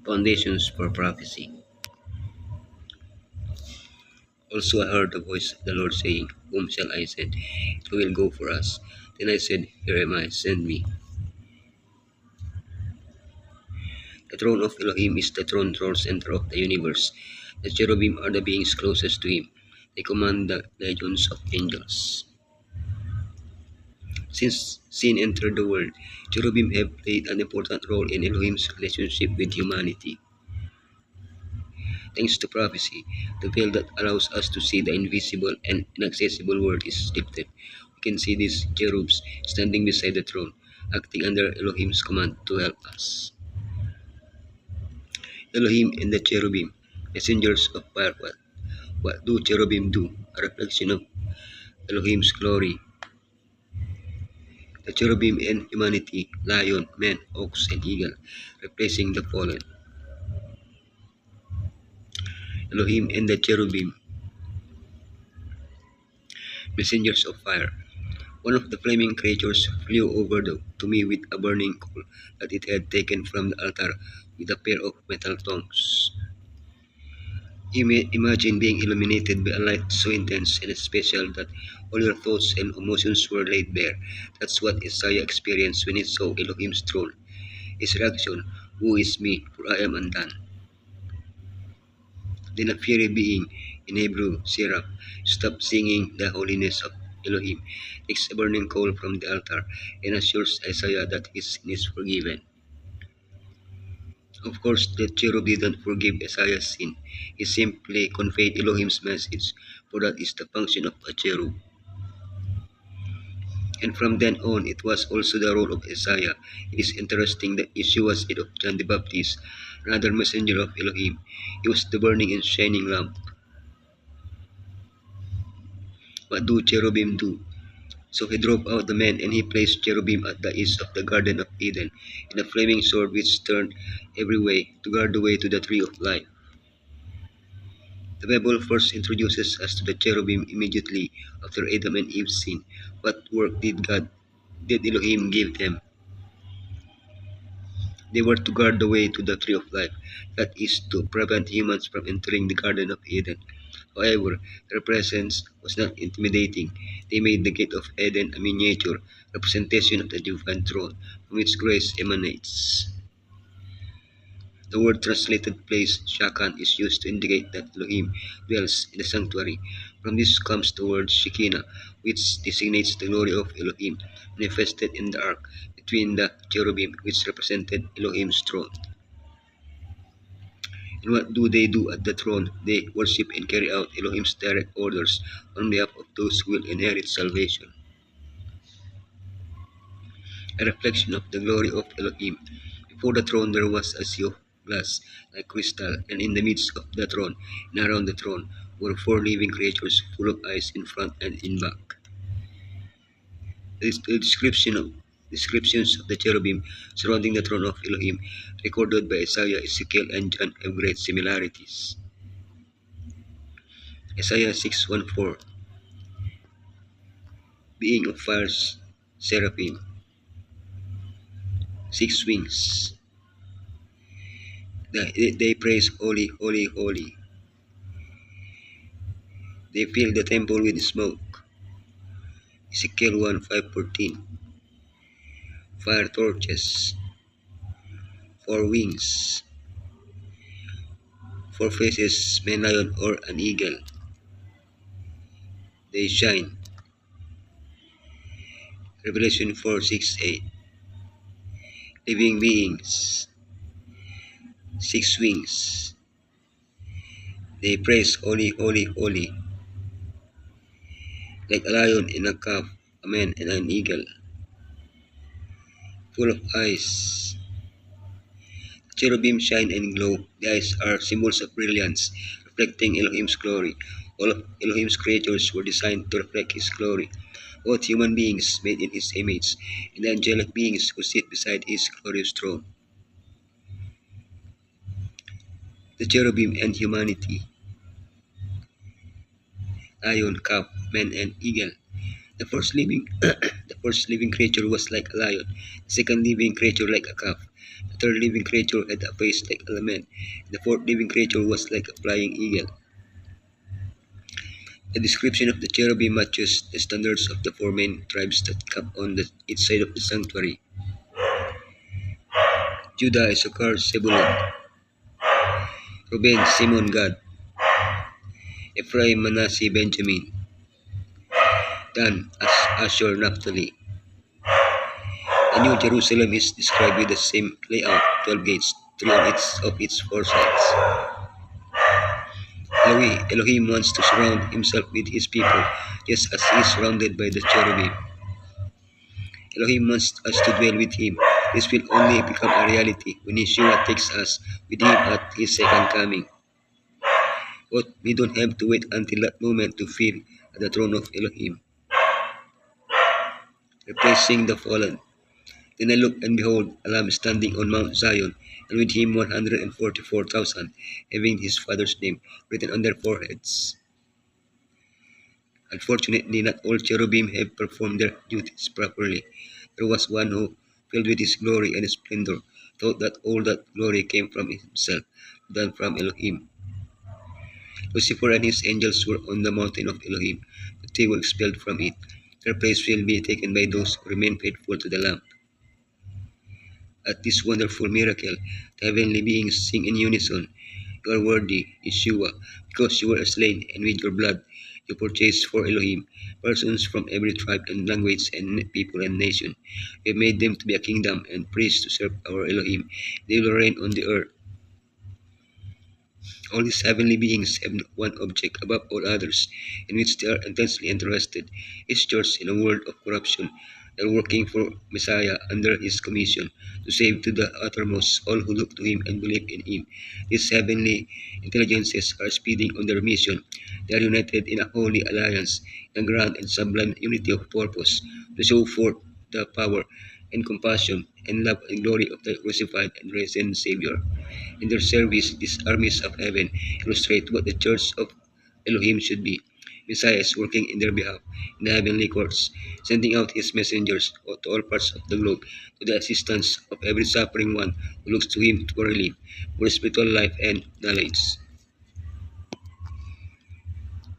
Foundations for prophecy. Also I heard the voice of the Lord saying, Whom shall I send? Who will go for us? Then I said, Here am I, send me. The throne of Elohim is the throne center of the universe. The cherubim are the beings closest to him. They command the legions of angels. Since sin entered the world, cherubim have played an important role in Elohim's relationship with humanity. Thanks to prophecy, the veil that allows us to see the invisible and inaccessible world is lifted. We can see these cherubs standing beside the throne, acting under Elohim's command to help us. Elohim and the cherubim, messengers of fire. What do cherubim do? A reflection of Elohim's glory. The cherubim and humanity, lion, man, ox, and eagle, replacing the fallen. Elohim and the cherubim, messengers of fire. One of the flaming creatures flew over to me with a burning coal that it had taken from the altar with a pair of metal tongs. Imagine being illuminated by a light so intense and special that all your thoughts and emotions were laid bare. That's what Isaiah experienced when he saw Elohim's throne. His reaction, Who is me, for I am undone. Then a fiery being, in Hebrew, Seraph, stopped singing the holiness of Elohim, takes a burning coal from the altar, and assures Isaiah that his sin is forgiven. Of course, the cherub didn't forgive Isaiah's sin. He simply conveyed Elohim's message, for that is the function of a cherub. And from then on, it was also the role of Isaiah. It is interesting that Yeshua said of John the Baptist, another messenger of Elohim. He was the burning and shining lamp. What do cherubim do? So he drove out the men, and he placed cherubim at the east of the Garden of Eden, and a flaming sword which turned every way to guard the way to the tree of life. The Bible first introduces us to the cherubim immediately after Adam and Eve's sin. What work did Elohim give them? They were to guard the way to the tree of life, that is, to prevent humans from entering the Garden of Eden. However, their presence was not intimidating. They made the gate of Eden a miniature representation of the divine throne from which grace emanates. The word translated place, Shakan, is used to indicate that Elohim dwells in the sanctuary. From this comes the word Shekinah, which designates the glory of Elohim, manifested in the ark between the cherubim, which represented Elohim's throne. And what do they do at the throne? They worship and carry out Elohim's direct orders on behalf of those who will inherit salvation. A reflection of the glory of Elohim. Before the throne there was a sea of glass like crystal, and in the midst of the throne and around the throne were four living creatures full of eyes in front and in back. The descriptions of the cherubim surrounding the throne of Elohim, recorded by Isaiah, Ezekiel, and John, have great similarities. Isaiah 6:14, being of fire, seraphim, six wings. They praise holy, holy, holy. They fill the temple with smoke. Ezekiel 1:5-14. Fire torches, four wings, four faces, man, lion, or an eagle. They shine. Revelation 4:6-8. Living beings, six wings. They praise holy, holy, holy. Like a lion and a calf, a man and an eagle. Full of eyes. The cherubim shine and glow. The eyes are symbols of brilliance, reflecting Elohim's glory. All of Elohim's creatures were designed to reflect His glory. Both human beings made in His image, and the angelic beings who sit beside His glorious throne. The cherubim and humanity. Lion, calf, man, and eagle. The first living, the first living creature was like a lion. The second living creature like a calf. The third living creature had a face like a man. The fourth living creature was like a flying eagle. The description of the cherubim matches the standards of the four main tribes that camp on each side of the sanctuary: Judah, Issachar, Zebulun; Reuben, Simon, Gad; Ephraim, Manasseh, Benjamin; Dan, Asher, Naphtali. The New Jerusalem is described with the same layout: 12 gates, three on each of its four sides. Elohim wants to surround himself with his people, just as he is surrounded by the cherubim. Elohim wants us to dwell with him. This will only become a reality when Yeshua takes us with him at his second coming. But we don't have to wait until that moment to feel at the throne of Elohim. Replacing the fallen. Then I looked, and behold, a lamb standing on Mount Zion, and with him 144,000, having his father's name written on their foreheads. Unfortunately, not all cherubim have performed their duties properly. There was one who, filled with his glory and splendor, thought that all that glory came from himself, than from Elohim. Lucifer and his angels were on the mountain of Elohim, but they were expelled from it. Their place will be taken by those who remain faithful to the Lamb. At this wonderful miracle, the heavenly beings sing in unison: "You are worthy, Yeshua, because you were slain, and with your blood you purchased for Elohim persons from every tribe and language and people and nation. You have made them to be a kingdom and priests to serve our Elohim. They will reign on the earth." All these heavenly beings have one object above all others, in which they are intensely interested. Each church in a world of corruption, they are working for Messiah under his commission, to save to the uttermost all who look to him and believe in him. These heavenly intelligences are speeding on their mission. They are united in a holy alliance, in a grand and sublime unity of purpose, to show forth the power and compassion and love and glory of the crucified and risen Savior. In their service, these armies of heaven illustrate what the church of Elohim should be. Messiah is working in their behalf in the heavenly courts, sending out his messengers to all parts of the globe to the assistance of every suffering one who looks to him for relief, for spiritual life and knowledge.